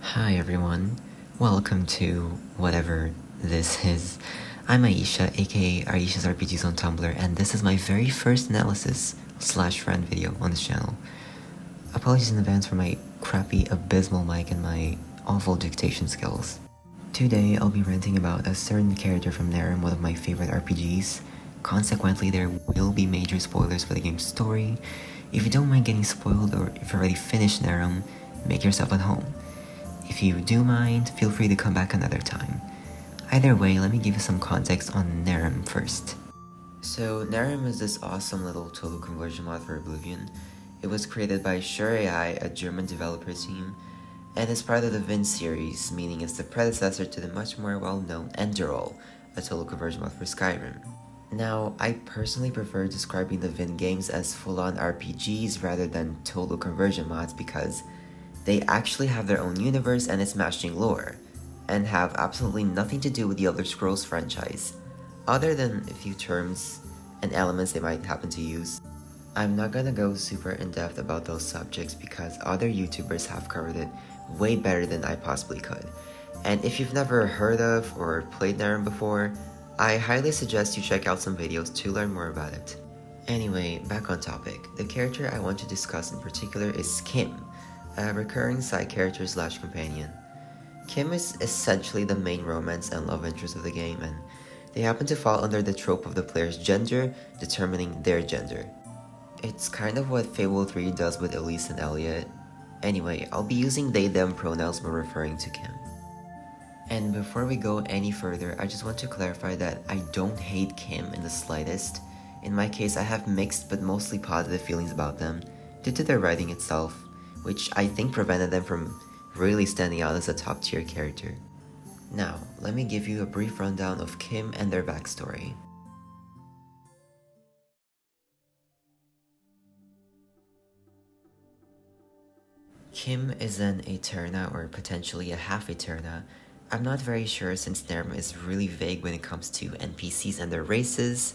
Hi everyone, welcome to whatever this is. I'm Aisha, aka Aisha's RPGs on Tumblr, and this is my very first analysis / rant video on this channel. Apologies in advance for my crappy, abysmal mic and my awful dictation skills. Today I'll be ranting about a certain character from Nehrim, one of my favorite RPGs. Consequently, there will be major spoilers for the game's story. If you don't mind getting spoiled, or if you already finished Nehrim, make yourself at home. If you do mind, feel free to come back another time. Either way, let me give you some context on Nehrim first. So, Nehrim is this awesome little total conversion mod for Oblivion. It was created by Sure AI, a German developer team, and is part of the Vin series, meaning it's the predecessor to the much more well-known Enderall, a total conversion mod for Skyrim. Now, I personally prefer describing the Vin games as full-on RPGs rather than total conversion mods because they actually have their own universe and its matching lore, and have absolutely nothing to do with the Elder Scrolls franchise, other than a few terms and elements they might happen to use. I'm not gonna go super in-depth about those subjects because other YouTubers have covered it way better than I possibly could, and if you've never heard of or played Nehrim before, I highly suggest you check out some videos to learn more about it. Anyway, back on topic. The character I want to discuss in particular is Kim, a recurring side character / companion. Kim is essentially the main romance and love interest of the game, and they happen to fall under the trope of the player's gender determining their gender. It's kind of what Fable 3 does with Elise and Elliot. Anyway, I'll be using they/them pronouns when referring to Kim. And before we go any further, I just want to clarify that I don't hate Kim in the slightest. In my case, I have mixed but mostly positive feelings about them due to their writing itself, which I think prevented them from really standing out as a top-tier character. Now, let me give you a brief rundown of Kim and their backstory. Kim is an Eterna, or potentially a half Eterna. I'm not very sure since Nehrim is really vague when it comes to NPCs and their races,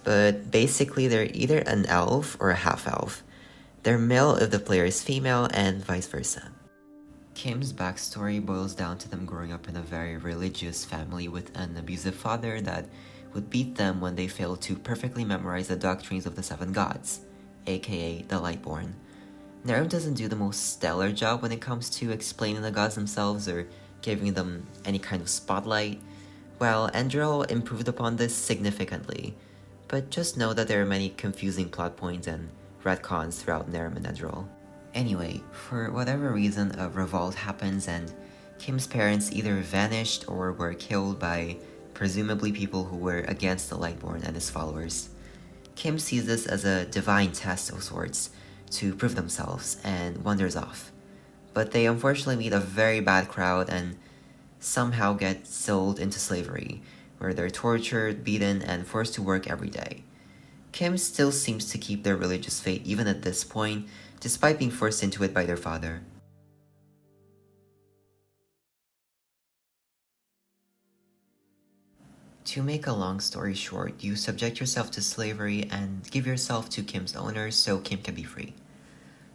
but basically they're either an elf or a half-elf. They're male if the player is female, and vice versa. Kim's backstory boils down to them growing up in a very religious family with an abusive father that would beat them when they failed to perfectly memorize the doctrines of the seven gods, aka the Lightborn. Nehrim doesn't do the most stellar job when it comes to explaining the gods themselves or giving them any kind of spotlight, while Enderall improved upon this significantly, but just know that there are many confusing plot points and retcons throughout Nehrim and Enderall. Anyway, for whatever reason, a revolt happens and Kim's parents either vanished or were killed by presumably people who were against the Lightborn and his followers. Kim sees this as a divine test of sorts to prove themselves and wanders off. But they unfortunately meet a very bad crowd and somehow get sold into slavery, where they're tortured, beaten, and forced to work every day. Kim still seems to keep their religious faith even at this point, despite being forced into it by their father. To make a long story short, you subject yourself to slavery and give yourself to Kim's owners so Kim can be free.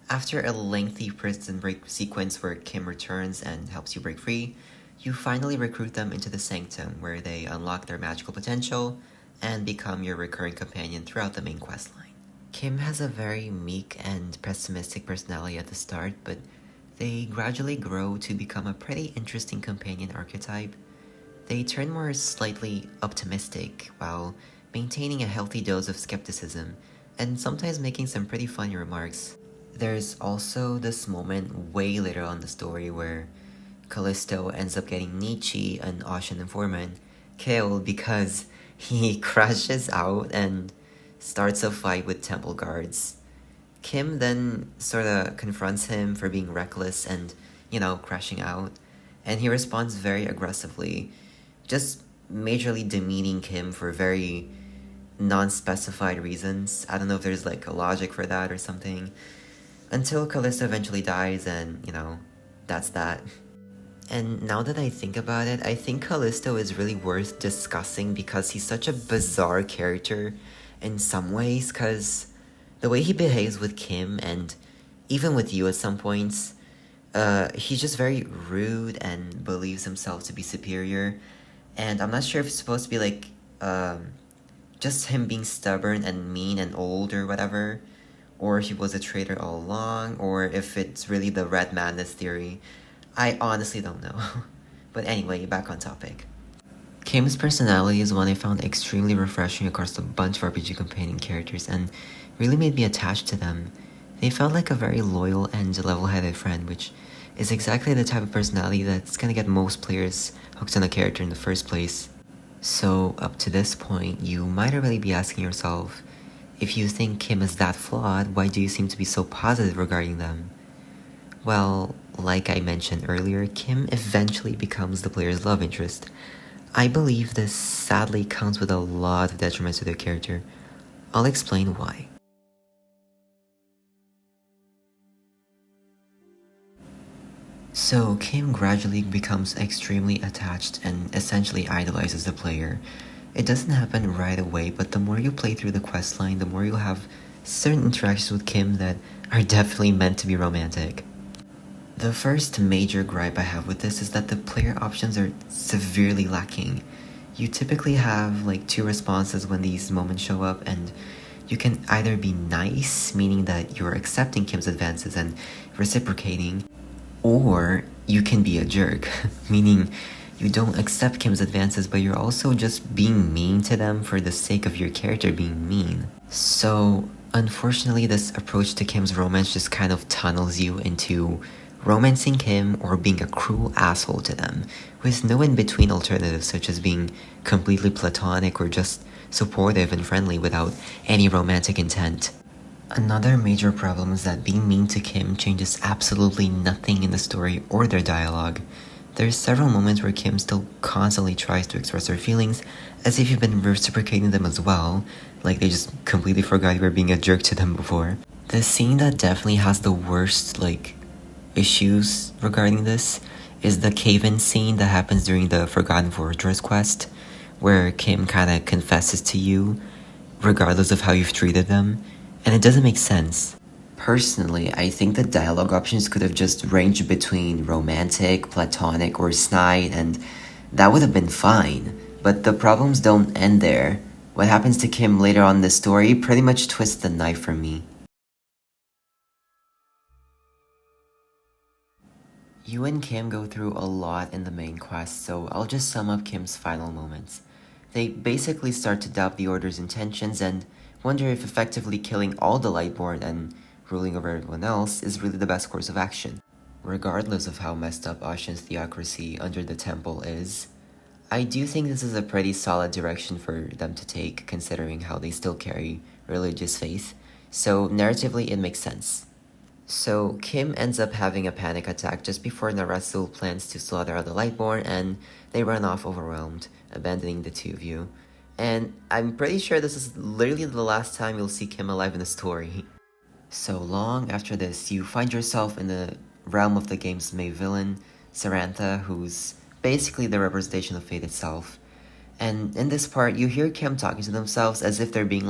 After a lengthy prison break sequence where Kim returns and helps you break free, you finally recruit them into the Sanctum, where they unlock their magical potential and become your recurring companion throughout the main questline. Kim has a very meek and pessimistic personality at the start, but they gradually grow to become a pretty interesting companion archetype. They turn more slightly optimistic while maintaining a healthy dose of skepticism and sometimes making some pretty funny remarks. There's also this moment way later on in the story where Callisto ends up getting Nietzsche, an Ocean informant, killed because he crashes out and starts a fight with temple guards. Kim then sorta confronts him for being reckless and, crashing out, and he responds very aggressively, just majorly demeaning Kim for very non-specified reasons. I don't know if there's a logic for that or something. Until Callisto eventually dies and, that's that. And now that I think about it, I think Callisto is really worth discussing because he's such a bizarre character in some ways, because the way he behaves with Kim and even with you at some points He's just very rude and believes himself to be superior. And I'm not sure if it's supposed to be like, just him being stubborn and mean and old or whatever, or if he was a traitor all along, or if it's really the red madness theory. I honestly don't know. But anyway, back on topic. Kim's personality is one I found extremely refreshing across a bunch of RPG companion characters and really made me attached to them. They felt like a very loyal and level-headed friend, which is exactly the type of personality that's gonna get most players hooked on a character in the first place. So, up to this point, you might already be asking yourself, if you think Kim is that flawed, why do you seem to be so positive regarding them? Well, like I mentioned earlier, Kim eventually becomes the player's love interest. I believe this sadly comes with a lot of detriments to their character. I'll explain why. So, Kim gradually becomes extremely attached and essentially idolizes the player. It doesn't happen right away, but the more you play through the questline, the more you'll have certain interactions with Kim that are definitely meant to be romantic. The first major gripe I have with this is that the player options are severely lacking. You typically have like two responses when these moments show up, and you can either be nice, meaning that you're accepting Kim's advances and reciprocating, or you can be a jerk, meaning you don't accept Kim's advances but you're also just being mean to them for the sake of your character being mean. So, unfortunately, this approach to Kim's romance just kind of tunnels you into romancing Kim or being a cruel asshole to them, with no in-between alternatives such as being completely platonic or just supportive and friendly without any romantic intent. Another major problem is that being mean to Kim changes absolutely nothing in the story or their dialogue. There's several moments where Kim still constantly tries to express her feelings as if you've been reciprocating them as well, like they just completely forgot you were being a jerk to them before. The scene that definitely has the worst, issues regarding this is the cave-in scene that happens during the Forgotten Fortress quest, where Kim kinda confesses to you, regardless of how you've treated them, and it doesn't make sense. Personally, I think the dialogue options could have just ranged between romantic, platonic, or snide, and that would have been fine. But the problems don't end there. What happens to Kim later on in the story pretty much twists the knife for me. You and Kim go through a lot in the main quest, so I'll just sum up Kim's final moments. They basically start to doubt the Order's intentions and wonder if effectively killing all the Lightborn and ruling over everyone else is really the best course of action. Regardless of how messed up Ashen's theocracy under the temple is, I do think this is a pretty solid direction for them to take, considering how they still carry religious faith, so narratively it makes sense. So Kim ends up having a panic attack just before Narasul plans to slaughter the Lightborn, and they run off overwhelmed, abandoning the two of you. And I'm pretty sure this is literally the last time you'll see Kim alive in the story. So long after this, you find yourself in the realm of the game's main villain, Sarantha, who's basically the representation of fate itself. And in this part, you hear Kim talking to themselves as if they're being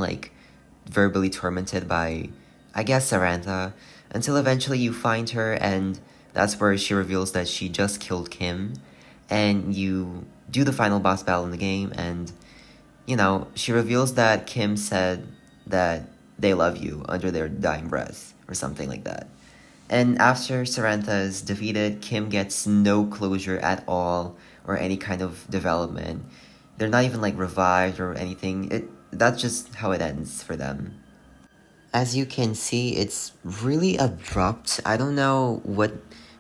verbally tormented by, I guess, Sarantha, until eventually you find her, and that's where she reveals that she just killed Kim, and you do the final boss battle in the game, and, she reveals that Kim said that they love you under their dying breath, or something like that. And after Sarantha is defeated, Kim gets no closure at all, or any kind of development. They're not even, revived or anything. That's just how it ends for them. As you can see, it's really abrupt. I don't know what,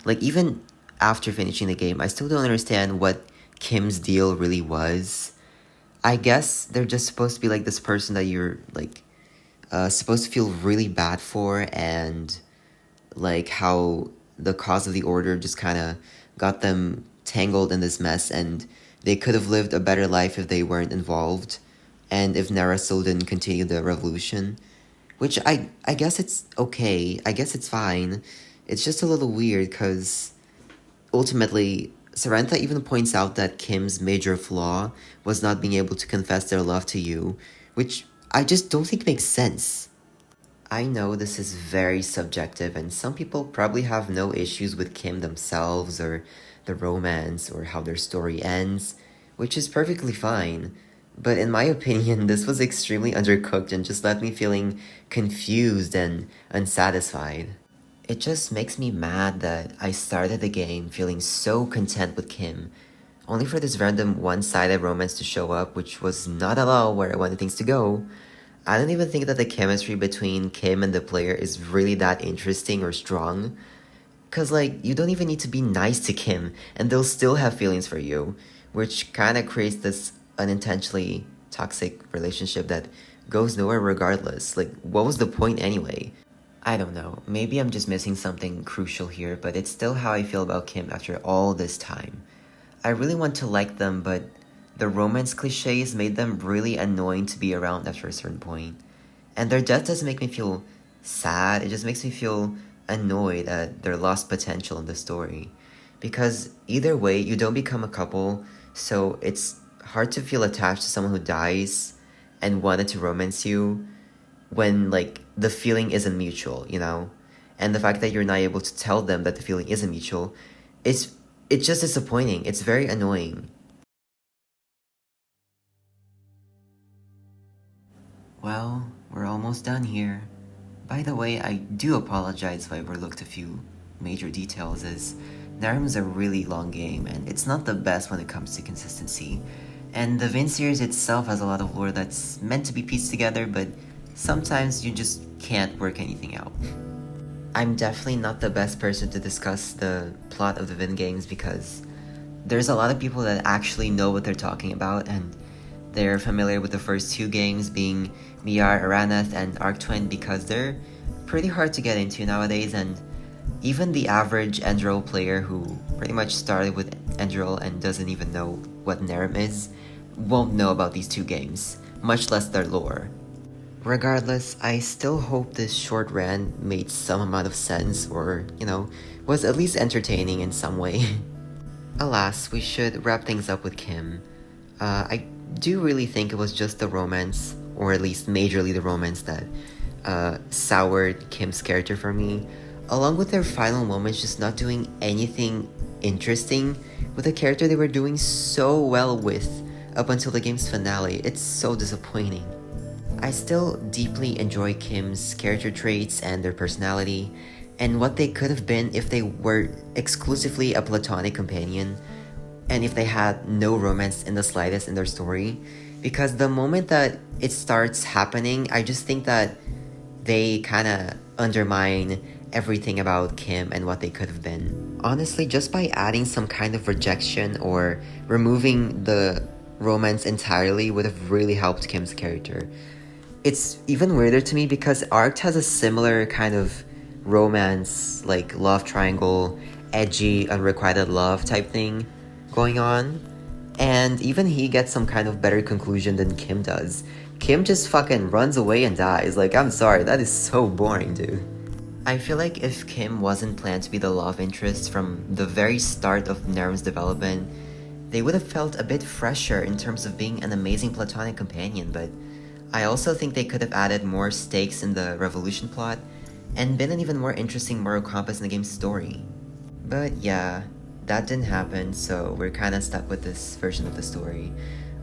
even after finishing the game, I still don't understand what Kim's deal really was. I guess they're just supposed to be this person that you're supposed to feel really bad for, and how the cause of the Order just kind of got them tangled in this mess, and they could have lived a better life if they weren't involved, and if Narasul didn't continue the revolution. Which I guess it's okay. I guess it's fine. It's just a little weird because ultimately, Sarantha even points out that Kim's major flaw was not being able to confess their love to you, which I just don't think makes sense. I know this is very subjective, and some people probably have no issues with Kim themselves or the romance or how their story ends, which is perfectly fine. But in my opinion, this was extremely undercooked and just left me feeling confused and unsatisfied. It just makes me mad that I started the game feeling so content with Kim, only for this random one-sided romance to show up, which was not at all where I wanted things to go. I don't even think that the chemistry between Kim and the player is really that interesting or strong. Cause like, you don't even need to be nice to Kim, and they'll still have feelings for you, which kinda creates this unintentionally toxic relationship that goes nowhere regardless. Like, what was the point anyway? I don't know, maybe I'm just missing something crucial here, but it's still how I feel about Kim after all this time. I really want to like them, but the romance cliches made them really annoying to be around after a certain point. And their death doesn't make me feel sad, it just makes me feel annoyed at their lost potential in the story. Because either way, you don't become a couple, so it's hard to feel attached to someone who dies and wanted to romance you when, like, the feeling isn't mutual, you know? And the fact that you're not able to tell them that the feeling isn't mutual, it's, it's just disappointing. It's very annoying. Well, we're almost done here. By the way, I do apologize if I overlooked a few major details, as Nehrim is a really long game, and it's not the best when it comes to consistency. And the Vin series itself has a lot of lore that's meant to be pieced together, but sometimes you just can't work anything out. I'm definitely not the best person to discuss the plot of the Vin games because there's a lot of people that actually know what they're talking about, and they're familiar with the first two games, being Miyar, Araneth, and Arc-Twin, because they're pretty hard to get into nowadays, and even the average Enderal player who pretty much started with Enderal and doesn't even know what Nehrim is, won't know about these two games, much less their lore. Regardless, I still hope this short rant made some amount of sense, or, was at least entertaining in some way. Alas, we should wrap things up with Kim. I do really think it was just the romance, or at least majorly the romance, that soured Kim's character for me, along with their final moments just not doing anything interesting with a character they were doing so well with up until the game's finale. It's so disappointing. I still deeply enjoy Kim's character traits and their personality, and what they could have been if they were exclusively a platonic companion, and if they had no romance in the slightest in their story. Because the moment that it starts happening, I just think that they kinda undermine everything about Kim and what they could have been. Honestly, just by adding some kind of rejection or removing the romance entirely would have really helped Kim's character. It's even weirder to me because Arc has a similar kind of romance, like love triangle, edgy, unrequited love type thing going on. And even he gets some kind of better conclusion than Kim does. Kim just fucking runs away and dies. Like, I'm sorry, that is so boring, dude. I feel like if Kim wasn't planned to be the love interest from the very start of Nehrim's development, they would have felt a bit fresher in terms of being an amazing platonic companion, but I also think they could have added more stakes in the Revolution plot and been an even more interesting moral compass in the game's story. But yeah, that didn't happen, so we're kinda stuck with this version of the story.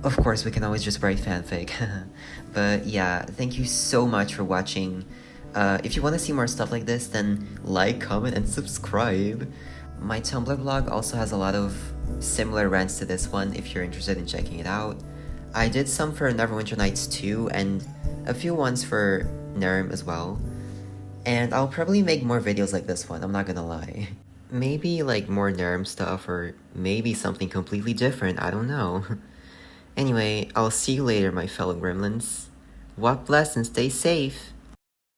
Of course, we can always just write fanfic. But yeah, thank you so much for watching. If you want to see more stuff like this, then like, comment, and subscribe. My Tumblr blog also has a lot of similar rants to this one if you're interested in checking it out. I did some for Neverwinter Nights 2 and a few ones for Nehrim as well. And I'll probably make more videos like this one, I'm not gonna lie. Maybe like more Nehrim stuff, or maybe something completely different, I don't know. Anyway, I'll see you later, my fellow gremlins. Walk blessed and stay safe!